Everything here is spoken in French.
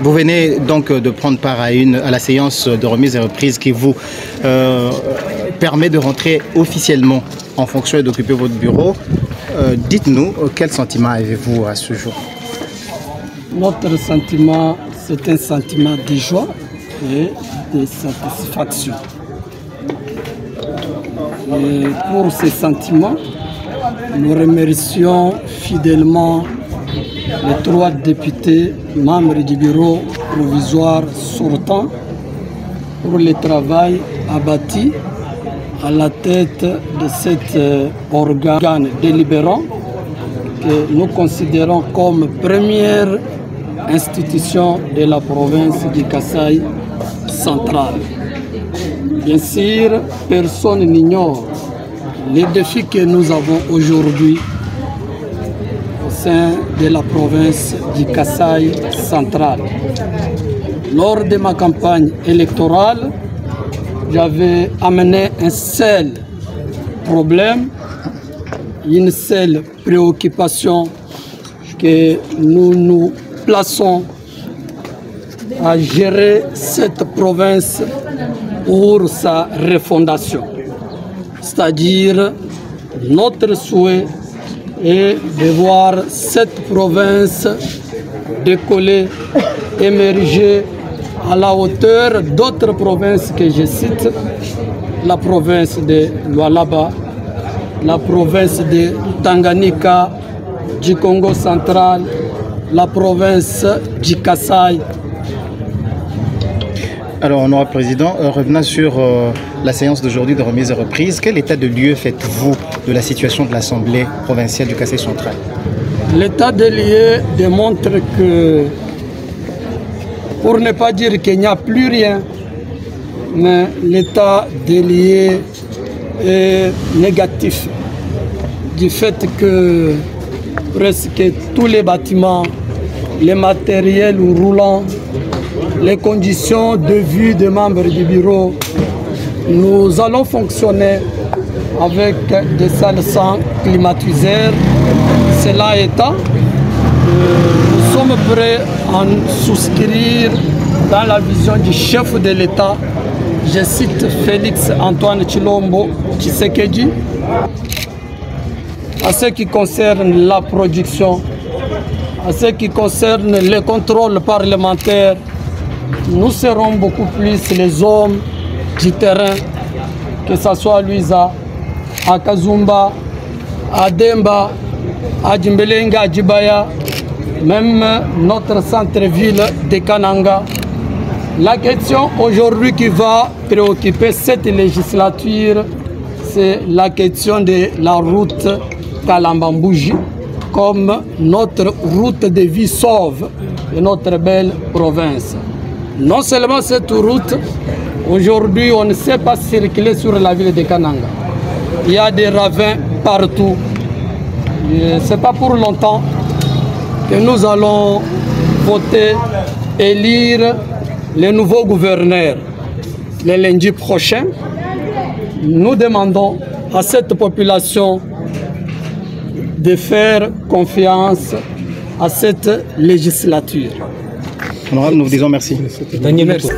Vous venez donc de prendre part à la séance de remise et reprise qui vous permet de rentrer officiellement en fonction et d'occuper votre bureau. Dites-nous, quel sentiment avez-vous à ce jour? Notre sentiment, c'est un sentiment de joie et de satisfaction. Et pour ces sentiments, nous remercions fidèlement les 3 députés membres du bureau provisoire sortant pour le travail abattu à la tête de cet organe délibérant que nous considérons comme première institution de la province du Kasaï central. Bien sûr, personne n'ignore les défis que nous avons aujourd'hui au sein de la province du Kasaï central. Lors de ma campagne électorale, j'avais amené un seul problème, une seule préoccupation que nous nous plaçons à gérer cette province pour sa refondation. C'est-à-dire, notre souhait est de voir cette province décoller, émerger à la hauteur d'autres provinces que je cite, la province de Lualaba, la province de Tanganyika, du Congo central, la province du Kasaï. Alors, honorable président, revenant sur la séance d'aujourd'hui de remise et reprise, quel état de lieu faites-vous de la situation de l'Assemblée provinciale du Kasaï central? L'état de lieu démontre que, pour ne pas dire qu'il n'y a plus rien, mais l'état des lieux est négatif, du fait que presque tous les bâtiments, les matériels roulants, les conditions de vie des membres du bureau, nous allons fonctionner avec des salles sans climatiseurs. Cela étant, nous sommes prêts à souscrire dans la vision du chef de l'État, je cite Félix Antoine Tshilombo Tshisekedi, à ce qui concerne la production, à ce qui concerne le contrôle parlementaire. Nous serons beaucoup plus les hommes du terrain, que ce soit à Luiza, à Kazumba, à Demba, à Djimbelenga, à Djibaya, même notre centre-ville de Kananga. La question aujourd'hui qui va préoccuper cette législature, c'est la question de la route Kalambambouji comme notre route de vie sauve de notre belle province. Non seulement cette route, aujourd'hui on ne sait pas circuler sur la ville de Kananga. Il y a des ravins partout. Ce n'est pas pour longtemps que nous allons voter, élire les nouveaux gouverneurs. Le lundi prochain, nous demandons à cette population de faire confiance à cette législature. Honorable, nous vous disons merci. Merci.